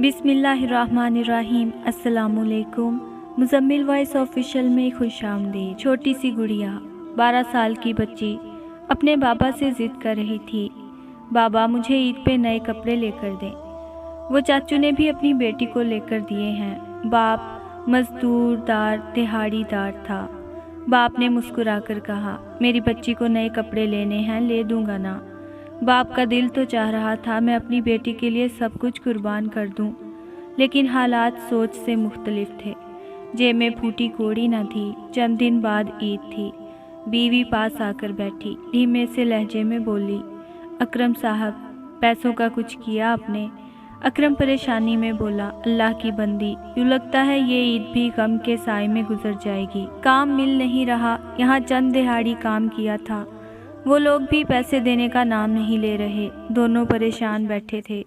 बिस्मिल्लाहिर्रहमानिर्रहीम। अस्सलामुअलैकुम। Muzammil voice official में खुश आमदीद। छोटी सी गुड़िया 12 साल की बच्ची अपने बाबा से ज़िद कर रही थी, बाबा मुझे ईद पे नए कपड़े लेकर दें। वो चाचू ने भी अपनी बेटी को लेकर दिए हैं। बाप मजदूरदार दिहाड़ीदार था। बाप ने मुस्कुराकर कहा, मेरी बच्ची को नए कपड़े लेने हैं, ले दूंगा ना। बाप का दिल तो चाह रहा था मैं अपनी बेटी के लिए सब कुछ कुर्बान कर दूं, लेकिन हालात सोच से मुख्तलिफ थे। जेब में फूटी कौड़ी न थी। चंद दिन बाद ईद थी। बीवी पास आकर बैठी, धीमे से लहजे में बोली, अकरम साहब पैसों का कुछ किया आपने? अकरम परेशानी में बोला, अल्लाह की बंदी, यूँ लगता है ये ईद भी गम के साए में गुजर जाएगी। काम मिल नहीं रहा। यहाँ चंद दिहाड़ी काम किया था, वो लोग भी पैसे देने का नाम नहीं ले रहे। दोनों परेशान बैठे थे।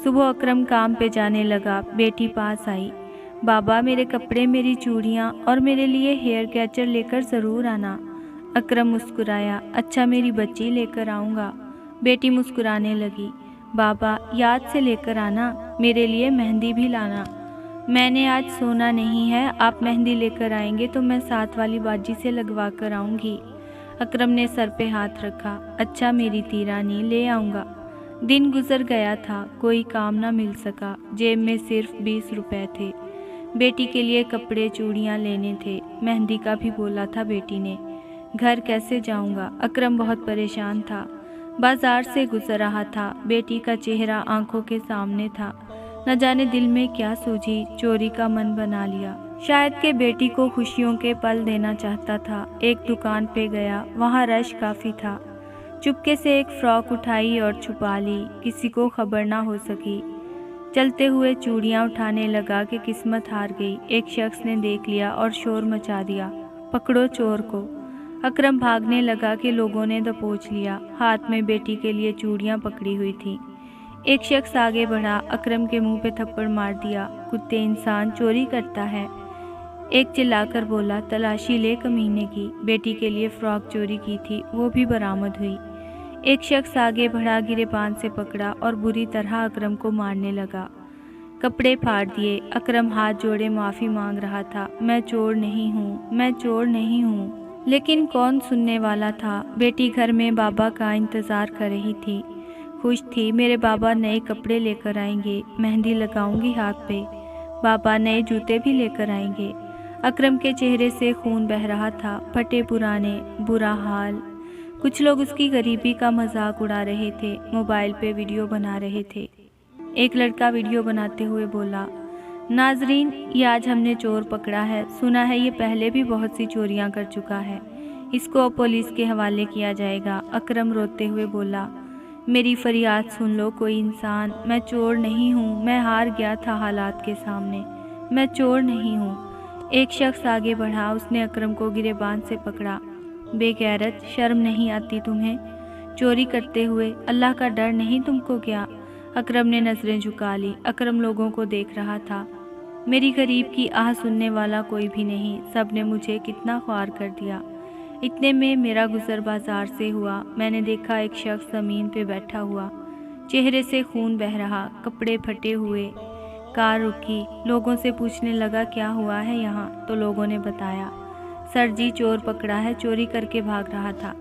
सुबह अकरम काम पे जाने लगा। बेटी पास आई, बाबा मेरे कपड़े, मेरी चूड़ियाँ और मेरे लिए हेयर कैचर लेकर ज़रूर आना। अकरम मुस्कुराया, अच्छा मेरी बच्ची लेकर आऊँगा। बेटी मुस्कुराने लगी, बाबा याद से लेकर आना, मेरे लिए मेहंदी भी लाना। मैंने आज सोना नहीं है, आप मेहंदी लेकर आएंगे तो मैं साथ वाली बाजी से लगवा कर आऊँगी। अकरम ने सर पे हाथ रखा, अच्छा मेरी तीरानी, ले आऊँगा। दिन गुजर गया था, कोई काम ना मिल सका। जेब में सिर्फ 20 रुपए थे। बेटी के लिए कपड़े चूड़ियाँ लेने थे, मेहंदी का भी बोला था बेटी ने। घर कैसे जाऊँगा? अकरम बहुत परेशान था। बाजार से गुजर रहा था। बेटी का चेहरा आंखों के सामने था। न जाने दिल में क्या सूझी, चोरी का मन बना लिया। शायद के बेटी को खुशियों के पल देना चाहता था। एक दुकान पे गया, वहाँ रश काफ़ी था। चुपके से एक फ्रॉक उठाई और छुपा ली, किसी को खबर ना हो सकी। चलते हुए चूड़ियाँ उठाने लगा कि किस्मत हार गई। एक शख्स ने देख लिया और शोर मचा दिया, पकड़ो चोर को। अकरम भागने लगा कि लोगों ने दबोच लिया। हाथ में बेटी के लिए चूड़ियाँ पकड़ी हुई थी। एक शख्स आगे बढ़ा, अकरम के मुंह पे थप्पड़ मार दिया, कुत्ते इंसान चोरी करता है। एक चिल्लाकर बोला, तलाशी ले कमीने की, बेटी के लिए फ्रॉक चोरी की थी, वो भी बरामद हुई। एक शख्स आगे बढ़ा, गिरेबान से पकड़ा और बुरी तरह अकरम को मारने लगा। कपड़े फाड़ दिए। अकरम हाथ जोड़े माफ़ी मांग रहा था, मैं चोर नहीं हूँ, मैं चोर नहीं हूँ। लेकिन कौन सुनने वाला था? बेटी घर में बाबा का इंतज़ार कर रही थी। खुश थी, मेरे बाबा नए कपड़े लेकर आएंगे, मेहंदी लगाऊंगी हाथ पे, बाबा नए जूते भी लेकर आएंगे। अकरम के चेहरे से खून बह रहा था। फटे पुराने, बुरा हाल। कुछ लोग उसकी गरीबी का मजाक उड़ा रहे थे, मोबाइल पे वीडियो बना रहे थे। एक लड़का वीडियो बनाते हुए बोला, नाजरीन ये आज हमने चोर पकड़ा है, सुना है ये पहले भी बहुत सी चोरियां कर चुका है, इसको अब पुलिस के हवाले किया जाएगा। अकरम रोते हुए बोला, मेरी फरियाद सुन लो कोई इंसान, मैं चोर नहीं हूँ, मैं हार गया था हालात के सामने, मैं चोर नहीं हूँ। एक शख्स आगे बढ़ा, उसने अकरम को गिरेबान से पकड़ा, बेगैरत, शर्म नहीं आती तुम्हें? चोरी करते हुए अल्लाह का डर नहीं तुमको क्या? अकरम ने नज़रें झुका ली। अकरम लोगों को देख रहा था। मेरी गरीब की आह सुनने वाला कोई भी नहीं, सब ने मुझे कितना ख्वार कर दिया। इतने में मेरा गुजर बाजार से हुआ। मैंने देखा एक शख्स ज़मीन पे बैठा हुआ, चेहरे से खून बह रहा, कपड़े फटे हुए। कार रुकी, लोगों से पूछने लगा क्या हुआ है यहाँ, तो लोगों ने बताया, सर जी चोर पकड़ा है, चोरी करके भाग रहा था।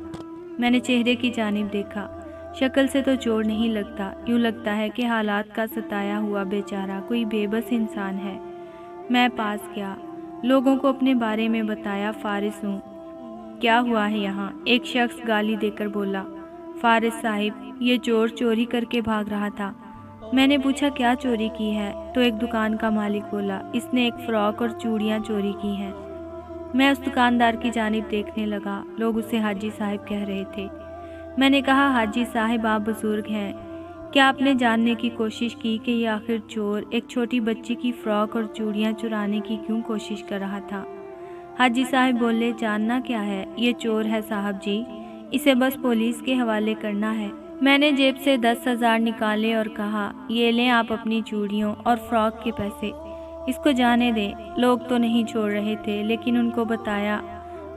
मैंने चेहरे की जानिब देखा, शक्ल से तो चोर नहीं लगता, यूँ लगता है कि हालात का सताया हुआ बेचारा कोई बेबस इंसान है। मैं पास गया, लोगों को अपने बारे में बताया, फारिस हूँ। क्या हुआ है यहाँ? एक शख्स गाली देकर बोला, फारिस साहिब ये चोर चोरी करके भाग रहा था। मैंने पूछा क्या चोरी की है, तो एक दुकान का मालिक बोला, इसने एक फ़्रॉक और चूड़ियाँ चोरी की हैं। मैं उस दुकानदार की जानिब देखने लगा, लोग उसे हाजी साहिब कह रहे थे। मैंने कहा, हाजी साहिब आप बुजुर्ग हैं, क्या आपने जानने की कोशिश की कि ये आखिर चोर एक छोटी बच्ची की फ़्रॉक और चूड़ियाँ चुराने की क्यों कोशिश कर रहा था? हाजी साहिब बोले, जानना क्या है, ये चोर है साहब जी, इसे बस पुलिस के हवाले करना है। मैंने जेब से 10,000 निकाले और कहा, ये लें आप अपनी चूड़ियों और फ्रॉक के पैसे, इसको जाने दें। लोग तो नहीं छोड़ रहे थे, लेकिन उनको बताया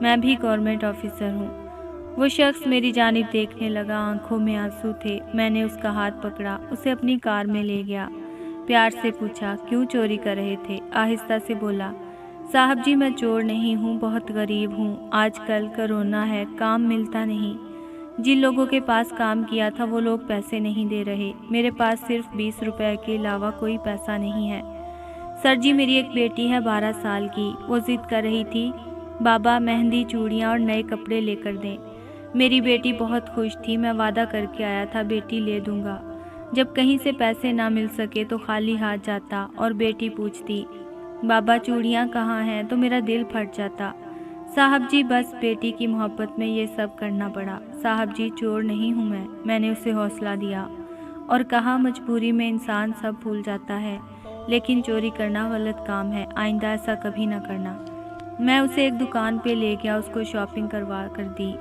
मैं भी गवर्नमेंट ऑफिसर हूँ। वो शख्स मेरी जानिब देखने लगा, आंखों में आंसू थे। मैंने उसका हाथ पकड़ा, उसे अपनी कार में ले गया। प्यार से पूछा, क्यों चोरी कर रहे थे? आहिस्ता से बोला, साहब जी मैं चोर नहीं हूँ, बहुत गरीब हूँ। आजकल कोरोना है, काम मिलता नहीं। जिन लोगों के पास काम किया था वो लोग पैसे नहीं दे रहे। मेरे पास सिर्फ 20 रुपए के अलावा कोई पैसा नहीं है। सर जी मेरी एक बेटी है 12 साल की, वो जिद कर रही थी बाबा मेहंदी, चूड़ियाँ और नए कपड़े लेकर दें। मेरी बेटी बहुत खुश थी, मैं वादा करके आया था बेटी ले दूंगा। जब कहीं से पैसे ना मिल सके तो खाली हाथ जाता और बेटी पूछती बाबा चूड़ियाँ कहाँ हैं, तो मेरा दिल फट जाता। साहब जी बस बेटी की मोहब्बत में ये सब करना पड़ा। साहब जी चोर नहीं हूँ मैंने उसे हौसला दिया और कहा मजबूरी में इंसान सब भूल जाता है, लेकिन चोरी करना गलत काम है, आइंदा ऐसा कभी ना करना। मैं उसे एक दुकान पे ले गया, उसको शॉपिंग करवा कर दी।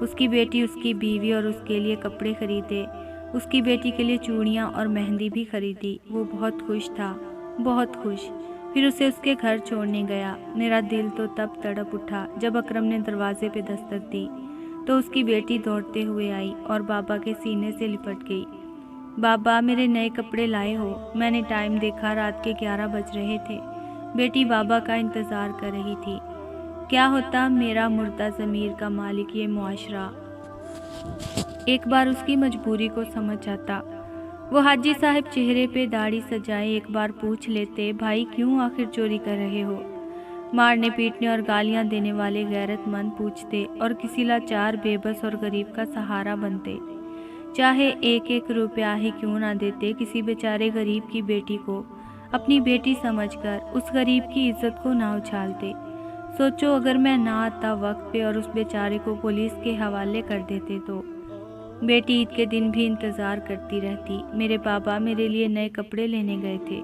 उसकी बेटी, उसकी बीवी और उसके लिए कपड़े खरीदे। उसकी बेटी के लिए चूड़ियाँ और मेहंदी भी खरीदी। वो बहुत खुश था, बहुत खुश। फिर उसे उसके घर छोड़ने गया। मेरा दिल तो तब तड़प उठा जब अकरम ने दरवाजे पे दस्तक दी तो उसकी बेटी दौड़ते हुए आई और बाबा के सीने से लिपट गई। बाबा मेरे नए कपड़े लाए हो? मैंने टाइम देखा, रात के 11 बज रहे थे। बेटी बाबा का इंतज़ार कर रही थी। क्या होता मेरा मुर्दा ज़मीर का मालिक ये मुआशरा एक बार उसकी मजबूरी को समझ जाता। वो हाजी साहब चेहरे पे दाढ़ी सजाए एक बार पूछ लेते, भाई क्यों आखिर चोरी कर रहे हो? मारने पीटने और गालियां देने वाले गैरतमंद पूछते और किसी लाचार, बेबस और गरीब का सहारा बनते। चाहे एक एक रुपया ही क्यों ना देते, किसी बेचारे गरीब की बेटी को अपनी बेटी समझकर उस गरीब की इज्जत को ना उछालते। सोचो अगर मैं ना आता वक्त पे और उस बेचारे को पुलिस के हवाले कर देते तो। बेटी ईद के दिन भी इंतज़ार करती रहती। मेरे बाबा मेरे लिए नए कपड़े लेने गए थे।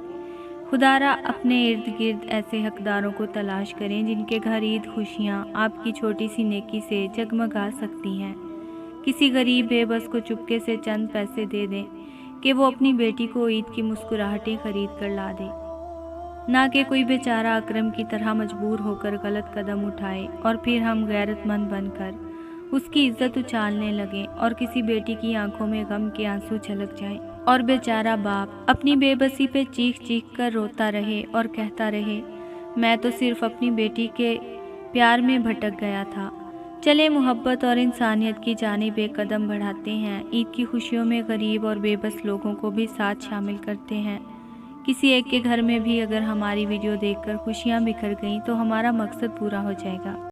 खुदारा अपने इर्द गिर्द ऐसे हकदारों को तलाश करें जिनके घर ईद खुशियाँ आपकी छोटी सी नेकी से जगमगा सकती हैं। किसी गरीब बेबस को चुपके से चंद पैसे दे दें कि वो अपनी बेटी को ईद की मुस्कुराहटें खरीद कर ला दे, ना कि कोई बेचारा अकरम की तरह मजबूर होकर गलत कदम उठाए और फिर हम गैरतमंद बनकर उसकी इज्जत उछालने लगें और किसी बेटी की आंखों में गम के आंसू छलक जाएं और बेचारा बाप अपनी बेबसी पे चीख चीख कर रोता रहे और कहता रहे, मैं तो सिर्फ अपनी बेटी के प्यार में भटक गया था। चले मोहब्बत और इंसानियत की जानिब एक कदम बढ़ाते हैं। ईद की खुशियों में गरीब और बेबस लोगों को भी साथ शामिल करते हैं। किसी एक के घर में भी अगर हमारी वीडियो देखकर खुशियाँ बिखर गईं तो हमारा मकसद पूरा हो जाएगा।